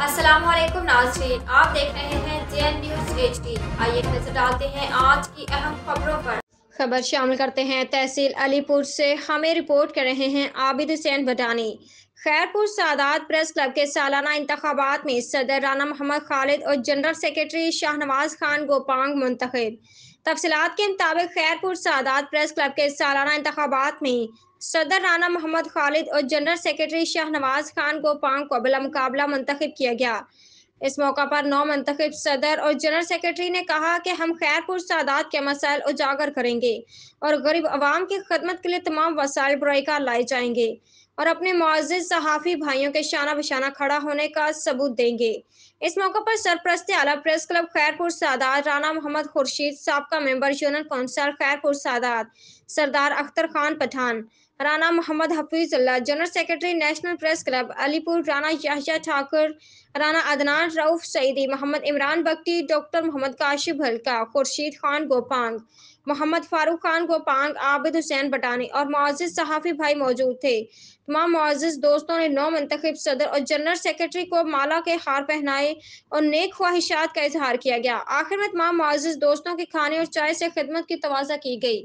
अस्सलाम वालेकुम नाज़रीन, आप देख रहे हैं JN न्यूज़ HD। आइए नजर डालते हैं आज की अहम खबरों पर। खबर शामिल करते हैं तहसील अलीपुर से। हमें रिपोर्ट कर रहे हैं आबिद हुसैन बटानी। खैरपुर सादात प्रेस क्लब के सालाना इंतखाबात में सदर राना मोहम्मद खालिद और जनरल सेक्रेटरी शाहनवाज खान गोपांग मुंतखब। तफसीलात के मुताबिक खैरपुर सादात प्रेस क्लब के सालाना इंतखाबात में सदर राना मोहम्मद खालिद और जनरल सेक्रेटरी शाहनवाज खान गोपांग को बिला मुकाबला मुंतखब किया गया। इस मौका पर नौ मुंतखब सदर और जनरल सेक्रेटरी ने कहा कि हम खैरपुर सादात के मसाइल उजागर करेंगे और गरीब आवाम की खदमत के लिए तमाम वसाइल बरकार लाए जाएंगे और अपने मुअज़्ज़िज़ सहाफ़ी भाइयों के शाना बशाना खड़ा होने का सबूत देंगे। इस मौके पर सरपरस्ती आला प्रेस क्लब खैरपुर सादात राना मोहम्मद खुर्शीद, साबका member union council Khairpur Sadat Sardar Akhtar Khan Pathan, Rana Mohammad Hafeezullah, general secretary national press club Alipur Rana Yahya Thakur, Rana Adnan Rauf Saeedi, Mohammad Imran Bakhti, doctor Mohammad Kashif हल्का, खुर्शीद खान गोपांग, मोहम्मद फारूक खान गोपांग, आबिद हुसैन बटानी और मुअज़्ज़िज़ सहाफ़ी भाई मौजूद थे। तमाम मुअज़्ज़िज़ दोस्तों ने नौ मुंतखब सदर और जनरल सेक्रेटरी को माला के हार पहनाए और नेक ख्वाहिशात का इजहार किया गया। आखिर में तमाम मुअज़्ज़िज़ दोस्तों के खाने और चाय से खिदमत की तवाज़ा की गई।